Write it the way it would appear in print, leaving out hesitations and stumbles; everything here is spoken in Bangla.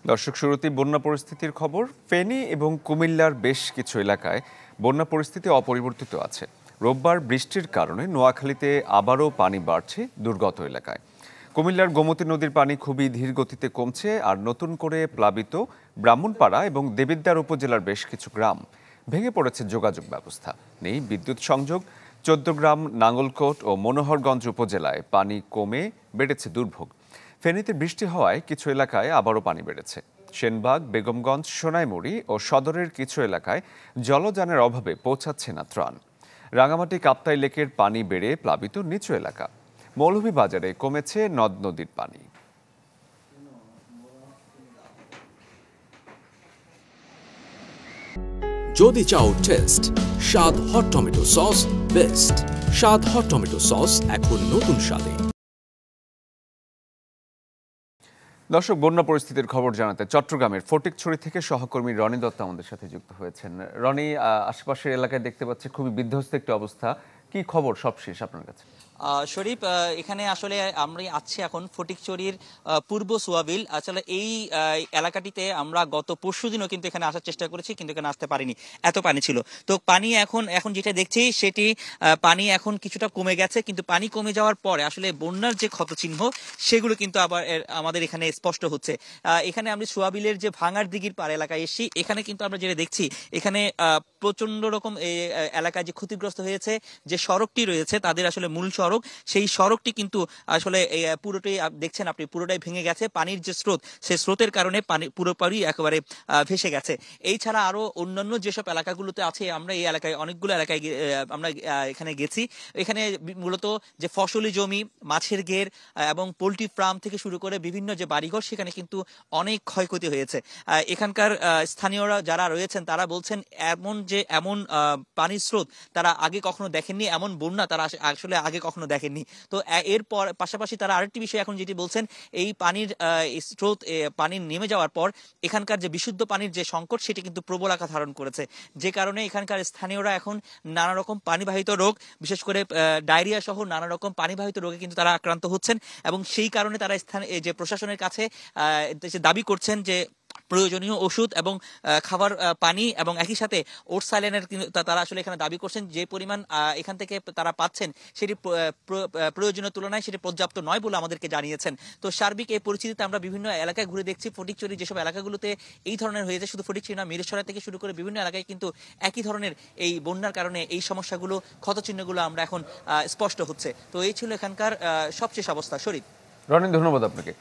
দর্শক, শুরুতেই বন্যা পরিস্থিতির খবর। ফেনী এবং কুমিল্লার বেশ কিছু এলাকায় বন্যা পরিস্থিতি অপরিবর্তিত আছে। রোববার বৃষ্টির কারণে নোয়াখালীতে আবারও পানি বাড়ছে দুর্গত এলাকায়। কুমিল্লার গোমতী নদীর পানি খুবই ধীর গতিতে কমছে, আর নতুন করে প্লাবিত ব্রাহ্মণপাড়া এবং দেবিদ্বার উপজেলার বেশ কিছু গ্রাম ভেঙে পড়েছে যোগাযোগ ব্যবস্থা। নেই বিদ্যুৎ সংযোগ। ১৪ গ্রাম, নাঙ্গলকোট ও মনোহরগঞ্জ উপজেলায় পানি কমে বেড়েছে দুর্ভোগ। ফেনীতে বৃষ্টি হওয়ায় কিছু এলাকায় আবারও পানি বেড়েছে। সেনবাগ, বেগমগঞ্জ, সোনাইমুড়ি ও সদরের কিছু এলাকায় জলযানের অভাবে পৌঁছাচ্ছে না ত্রাণ। রাঙামাটি কাপ্তাই লেকের পানি বেড়ে প্লাবিত নিচু এলাকা। মৌলভীবাজারে কমেছে নদ নদীর পানি। যদি চাও টেস্ট, স্বাদ হট টমেটো সস বেস্ট। স্বাদ হট টমেটো সস এখন নতুন স্বাদে। দর্শক, বন্যা পরিস্থিতির খবর জানাতে চট্টগ্রামের ফটিকছড়ি থেকে সহকর্মী রনি দত্ত আমাদের সাথে যুক্ত হয়েছেন। রনি, আশেপাশের এলাকায় দেখতে পাচ্ছি খুবই বিধ্বস্ত একটি অবস্থা। কি খবর সবশেষ আপনার কাছে? শরীফ, এখানে আসলে আমরা আছি এখন ফটিকছড়ির পূর্ব সোয়াবিল। আসলে এই এলাকাটিতে আমরা গত পরশুদিনও কিন্তু এখানে আসার চেষ্টা করেছি, কিন্তু এখানে আসতে পারিনি, এত পানি ছিল। তো পানি এখন যেটা দেখছি সেটি পানি এখন কিছুটা কমে গেছে, কিন্তু পানি কমে যাওয়ার পরে আসলে বন্যার যে ক্ষতচিহ্ন সেগুলো কিন্তু আবার আমাদের এখানে স্পষ্ট হচ্ছে। এখানে আমরা সোয়াবিলের যে ভাঙার দিঘির পাড় এলাকায় এসেছি, এখানে কিন্তু আমরা যেটা দেখছি এখানে প্রচন্ড রকম এই এলাকায় যে ক্ষতিগ্রস্ত হয়েছে, যে সড়কটি রয়েছে তাদের আসলে মূল সড়ক, সেই সড়কটি কিন্তু আসলে পুরোটাই দেখছেন আপনি, পুরোটাই ভেঙে গেছে। পানির যে স্রোত, সেই স্রোতের কারণে পানি পুরোপুরি একেবারে ভেসে গেছে। এই ছাড়া আরো অন্যান্য যেসব এলাকাগুলোতে আছে, আমরা এই এলাকায় অনেকগুলো এলাকায় আমরা এখানে গেছি। এখানে মূলত যে ফসলি জমি, মাছের ঘের এবং পোল্ট্রি ফার্ম থেকে শুরু করে বিভিন্ন যে বাড়িঘর, সেখানে কিন্তু অনেক ক্ষয়ক্ষতি হয়েছে। এখানকার স্থানীয়রা যারা রয়েছেন তারা বলছেন এমন পানির স্রোত তারা আগে কখনো দেখেননি, এমন বন্যা তারা আসলে আগে কখনো দেখেননি। তো এরপর পাশাপাশি তারা আরেকটি বিষয় এখন যেটি বলছেন, এই পানির স্রোত, পানি নেমে যাওয়ার পর এখানকার যে বিশুদ্ধ পানির যে সংকট, সেটি কিন্তু প্রবল আকার ধারণ করেছে, যে কারণে এখানকার স্থানীয়রা এখন নানা রকম পানিবাহিত রোগ, বিশেষ করে ডায়রিয়া সহ নানা রকম পানিবাহিত রোগে কিন্তু তারা আক্রান্ত হচ্ছেন। এবং সেই কারণে তারা যে প্রশাসনের কাছে দাবি করছেন যে প্রয়োজনীয় ওষুধ এবং খাবার পানি এবং একই সাথে ওট সাইলেনের তারা আসলে এখানে দাবি করছেন। যে পরিমাণ এখান থেকে তারা পাচ্ছেন সেটি প্রয়োজনীয় তুলনায় সেটি পর্যাপ্ত নয় বলে আমাদেরকে জানিয়েছেন। তো সার্বিক এই পরিস্থিতিতে আমরা বিভিন্ন এলাকায় ঘুরে দেখছি, ফটিকছড়ি যেসব এলাকাগুলোতে এই ধরনের হয়েছে, শুধু ফটিকছড়ি না, মিরসরাই থেকে শুরু করে বিভিন্ন এলাকায় কিন্তু একই ধরনের এই বন্যার কারণে এই সমস্যাগুলো, ক্ষতচিহ্নগুলো আমরা এখন স্পষ্ট হচ্ছে। তো এই ছিল এখানকার সবশেষ অবস্থা। শরীফ, রনি, ধন্যবাদ আপনাকে।